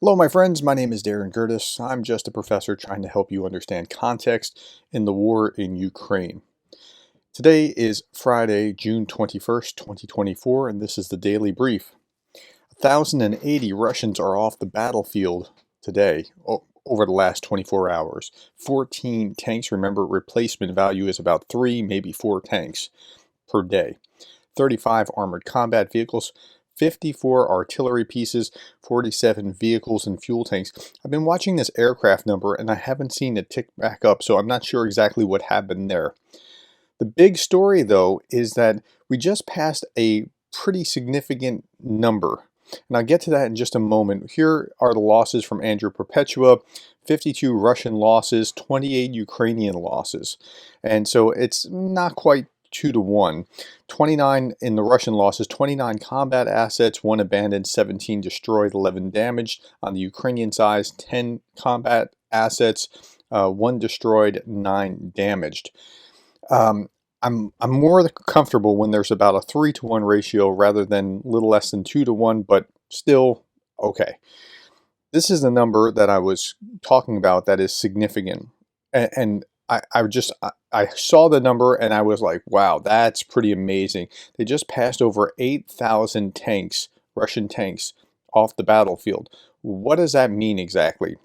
Hello, my friends. My name is Gerdes. I'm just a professor trying to help you understand context in the war in Ukraine. Today is Friday, June 21st, 2024, and this is the Daily Brief. 1,080 Russians are off the battlefield today, over the last 24 hours. 14 tanks. Remember, replacement value is about 3, maybe 4 tanks per day. 35 armored combat vehicles, 54 artillery pieces, 47 vehicles and fuel tanks. I've been watching this aircraft number and I haven't seen it tick back up, so I'm not sure exactly what happened there. The big story, though, is that we just passed a pretty significant number. And I'll get to that in just a moment. Here are the losses from Andrew Perpetua: 52 Russian losses, 28 Ukrainian losses. And so it's not quite 2 to 1. 29 in the Russian losses, 29 combat assets, 1 abandoned, 17 destroyed, 11 damaged. On the Ukrainian side, 10 combat assets, 1 destroyed, 9 damaged. I'm more comfortable when there's about a 3-to-1 ratio rather than a little less than 2 to 1, but still okay. This is the number that I was talking about that is significant, and I saw the number and I was like, wow, that's pretty amazing. They just passed over 8,000 tanks, Russian tanks, off the battlefield. What does that mean exactly?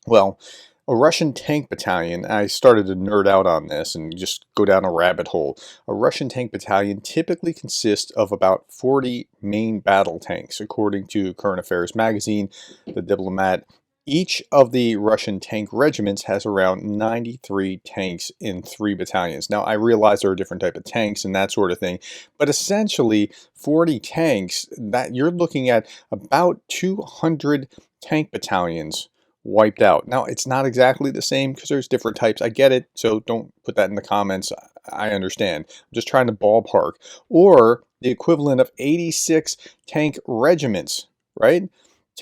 Well, a Russian tank battalion, I started to nerd out on this and just go down a rabbit hole. A Russian tank battalion typically consists of about 40 main battle tanks, according to Current Affairs magazine, The Diplomat. Each of the Russian tank regiments has around 93 tanks in 3 battalions. Now, I realize there are different types of tanks and that sort of thing, but essentially 40 tanks, that you're looking at about 200 tank battalions wiped out. Now, it's not exactly the same because there's different types. I get it, so don't put that in the comments. I understand. I'm just trying to ballpark. Or the equivalent of 86 tank regiments, right?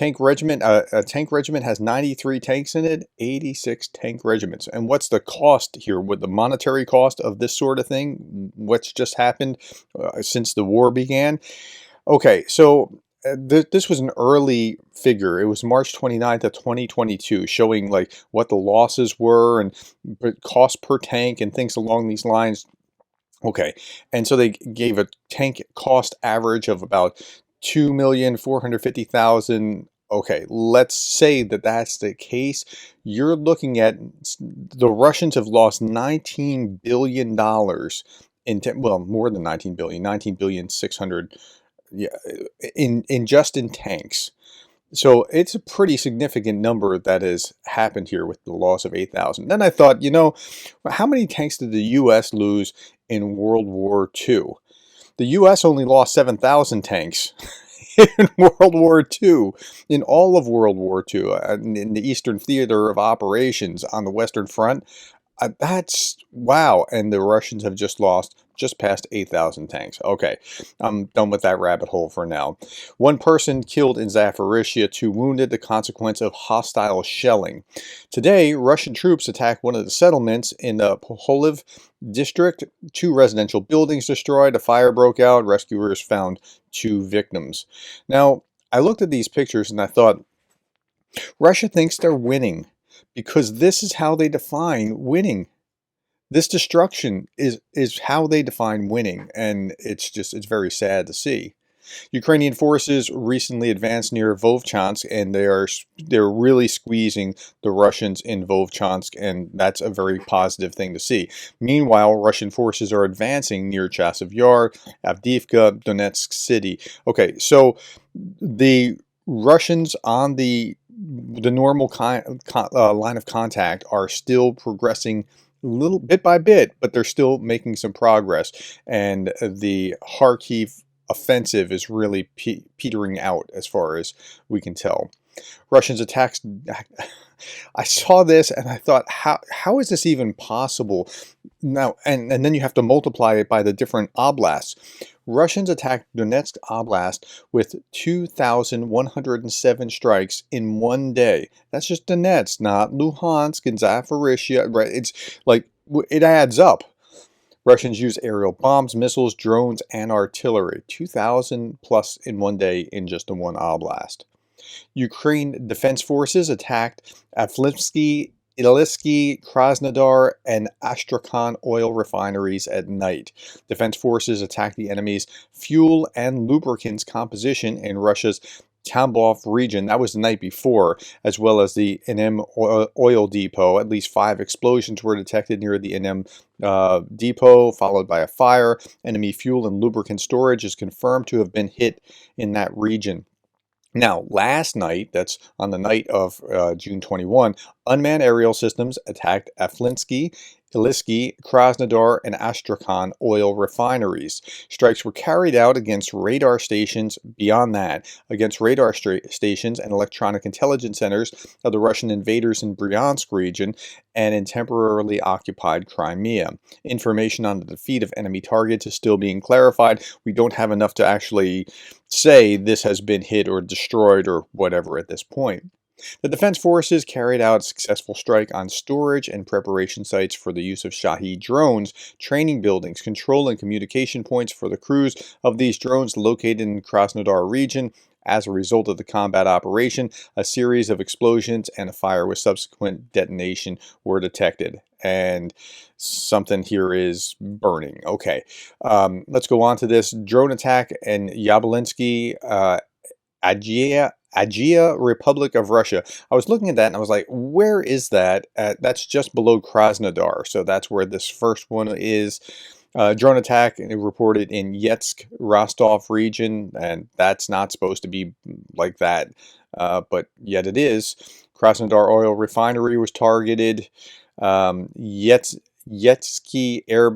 A tank regiment has 93 tanks in it, 86 tank regiments. And what's the cost here? With the monetary cost of this sort of thing, what's just happened since the war began? Okay, so this was an early figure. It was March 29th of 2022, showing like what the losses were and cost per tank and things along these lines. Okay, and so they gave a tank cost average of about 2,450,000. Okay, let's say that that's the case. You're looking at the Russians have lost $19 billion well, more than 19 billion, 19 billion 600, yeah, in just in tanks. So it's a pretty significant number that has happened here with the loss of 8,000. Then I thought, how many tanks did the U.S. lose in World War II? The U.S. only lost 7,000 tanks in World War II, in all of World War II, in the Eastern Theater of Operations on the Western Front. That's wow. And the Russians have just past 8,000 tanks. Okay, I'm done with that rabbit hole for now. 1 person killed in Zaporizhia, 2 wounded, the consequence of hostile shelling. Today, Russian troops attacked one of the settlements in the Poholiv district. 2 residential buildings destroyed, a fire broke out, rescuers found 2 victims. Now, I looked at these pictures and I thought, Russia thinks they're winning because this is how they define winning. This destruction is how they define winning, and it's very sad to see. Ukrainian forces recently advanced near Vovchansk, and they're really squeezing the Russians in Vovchansk, and that's a very positive thing to see. Meanwhile, Russian forces are advancing near Chasiv Yar, Avdiivka, Donetsk City. Okay, so the Russians on the normal line of contact are still progressing little bit by bit, but they're still making some progress. And the Kharkiv offensive is really petering out as far as we can tell. Russians attacks. I saw this and I thought, how is this even possible? Now, and then you have to multiply it by the different oblasts. Russians attacked Donetsk Oblast with 2,107 strikes in 1 day. That's just Donetsk, not Luhansk and Zaporizhia. Right? It's like, it adds up. Russians use aerial bombs, missiles, drones, and artillery. 2,000 plus in 1 day in just the 1 oblast. Ukraine Defense Forces attacked Avdiivka, Ilisky, Krasnodar, and Astrakhan oil refineries at night. Defense forces attacked the enemy's fuel and lubricants composition in Russia's Tambov region. That was the night before, as well as the NM oil depot. At least 5 explosions were detected near the NM depot, followed by a fire. Enemy fuel and lubricant storage is confirmed to have been hit in that region. Now, last night, that's on the night of June 21, unmanned aerial systems attacked Avdiivka, Ilisky, Krasnodar, and Astrakhan oil refineries. Strikes were carried out against radar stations beyond that, against radar stations and electronic intelligence centers of the Russian invaders in Bryansk region and in temporarily occupied Crimea. Information on the defeat of enemy targets is still being clarified. We don't have enough to actually say this has been hit or destroyed or whatever at this point. The Defense Forces carried out a successful strike on storage and preparation sites for the use of Shahed drones, training buildings, control and communication points for the crews of these drones located in Krasnodar region. As a result of the combat operation, a series of explosions and a fire with subsequent detonation were detected. And something here is burning. Okay, let's go on to this drone attack in Yablonsky, Agia Republic of Russia. I was looking at that and I was like, where is that? That's just below Krasnodar. So that's where this first one is. Drone attack reported in Yetsk, Rostov region, and that's not supposed to be like that, but yet it is. Krasnodar oil refinery was targeted. Yetsk Air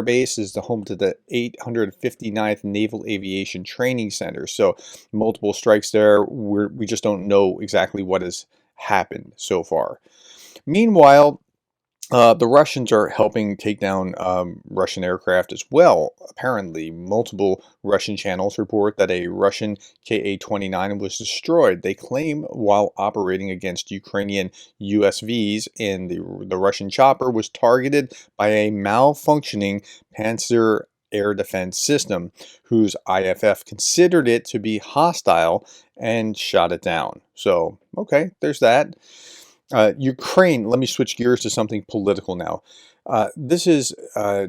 Base is the home to the 859th Naval Aviation Training Center. So multiple strikes there. We just don't know exactly what has happened so far. Meanwhile, the Russians are helping take down Russian aircraft as well. Apparently, multiple Russian channels report that a Russian Ka-29 was destroyed. They claim while operating against Ukrainian USVs, and the Russian chopper was targeted by a malfunctioning Panzer air defense system, whose IFF considered it to be hostile and shot it down. So, okay, there's that. Ukraine, let me switch gears to something political now. This is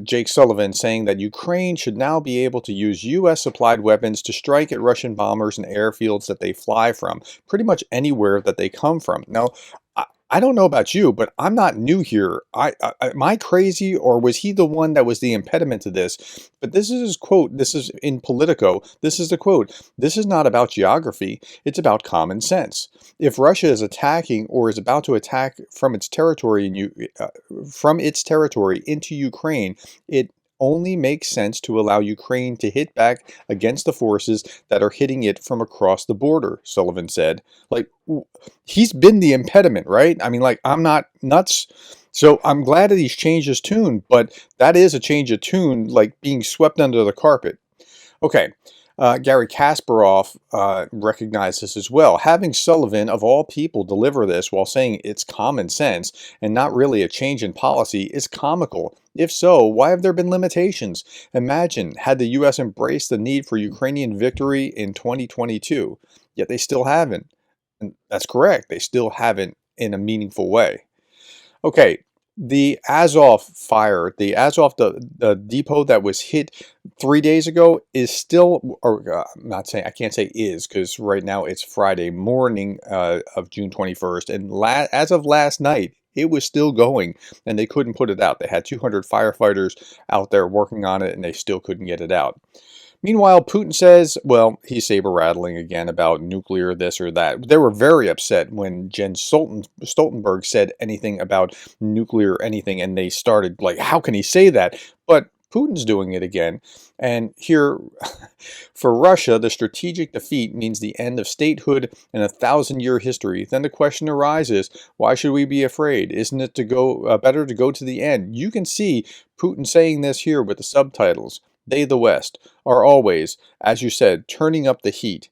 Jake Sullivan saying that Ukraine should now be able to use U.S. supplied weapons to strike at Russian bombers and airfields that they fly from, pretty much anywhere that they come from. Now, I don't know about you, but I'm not new here. Am I crazy, or was he the one that was the impediment to this? But this is his quote. This is in Politico. This is the quote. "This is not about geography. It's about common sense. If Russia is attacking or is about to attack from its territory into Ukraine, it only makes sense to allow Ukraine to hit back against the forces that are hitting it from across the border," Sullivan said. Like, he's been the impediment, right? I mean, like, I'm not nuts. So I'm glad that he's changed his tune, but that is a change of tune, like being swept under the carpet. Okay. Gary Kasparov recognized this as well. Having Sullivan, of all people, deliver this while saying it's common sense and not really a change in policy is comical. If so, why have there been limitations? Imagine had the U.S. embraced the need for Ukrainian victory in 2022, yet they still haven't. And that's correct, they still haven't in a meaningful way. Okay, the Azov fire, the Azov, the depot that was hit 3 days ago is still, or I'm not saying, I can't say is, because right now it's Friday morning of June 21st, and as of last night, it was still going, and they couldn't put it out. They had 200 firefighters out there working on it, and they still couldn't get it out. Meanwhile, Putin says, well, he's saber-rattling again about nuclear this or that. They were very upset when Jens Stoltenberg said anything about nuclear anything, and they started like, how can he say that? But Putin's doing it again. And here, for Russia, the strategic defeat means the end of statehood and a 1,000-year history. Then the question arises, why should we be afraid? Isn't it better to go to the end? You can see Putin saying this here with the subtitles. They, the West, are always, as you said, turning up the heat,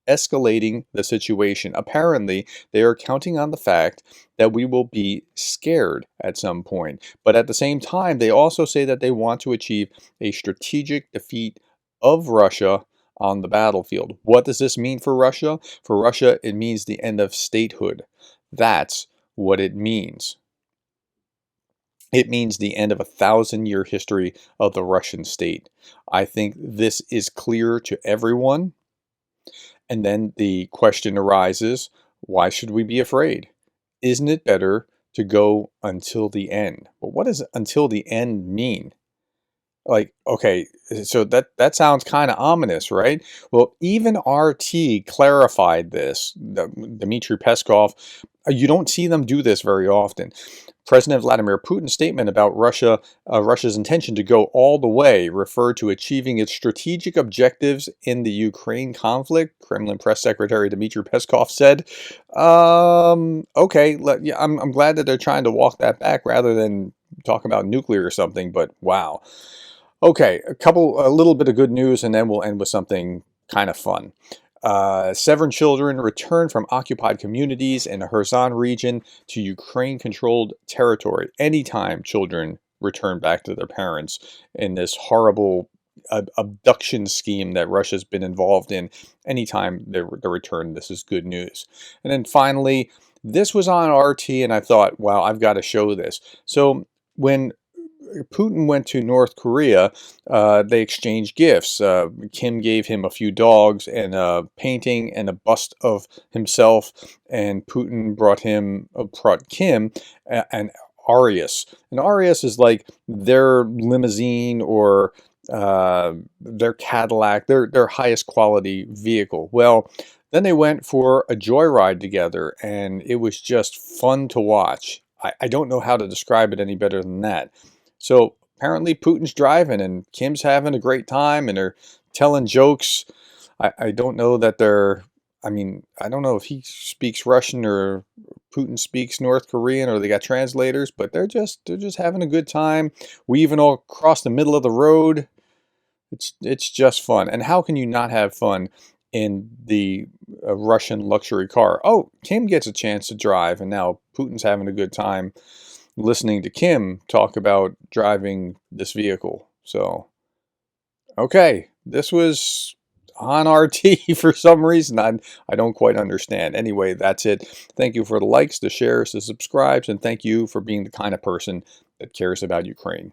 escalating the situation. Apparently, they are counting on the fact that we will be scared at some point. But at the same time, they also say that they want to achieve a strategic defeat of Russia on the battlefield. What does this mean for Russia? For Russia, it means the end of statehood. That's what it means. It means the end of a 1,000-year history of the Russian state. I think this is clear to everyone. And then the question arises, why should we be afraid? Isn't it better to go until the end? But what does until the end mean? Like, okay, so that sounds kind of ominous, right? Well, even RT clarified this, Dmitry Peskov. You don't see them do this very often. President Vladimir Putin's statement about Russia's intention to go all the way referred to achieving its strategic objectives in the Ukraine conflict. Kremlin press secretary Dmitry Peskov said, okay, yeah, I'm glad that they're trying to walk that back rather than talk about nuclear or something, but wow. Okay, a little bit of good news, and then we'll end with something kind of fun. 7 children returned from occupied communities in the Kherson region to Ukraine-controlled territory. Anytime children return back to their parents in this horrible abduction scheme that Russia's been involved in, anytime they return, this is good news. And then finally, this was on RT, and I thought, wow, I've got to show this. So when Putin went to North Korea, they exchanged gifts. Kim gave him a few dogs and a painting and a bust of himself, and Putin brought Kim an Arius. An Arius is like their limousine or their Cadillac, their highest quality vehicle. Well, then they went for a joyride together, and it was just fun to watch. I don't know how to describe it any better than that. So apparently Putin's driving and Kim's having a great time and they're telling jokes. I don't know that I don't know if he speaks Russian or Putin speaks North Korean or they got translators, but they're just having a good time. We even all cross the middle of the road. It's just fun. And how can you not have fun in the Russian luxury car? Oh, Kim gets a chance to drive and now Putin's having a good time listening to Kim talk about driving this vehicle. So, okay, this was on RT for some reason. I don't quite understand. Anyway, that's it. Thank you for the likes, the shares, the subscribes, and thank you for being the kind of person that cares about Ukraine.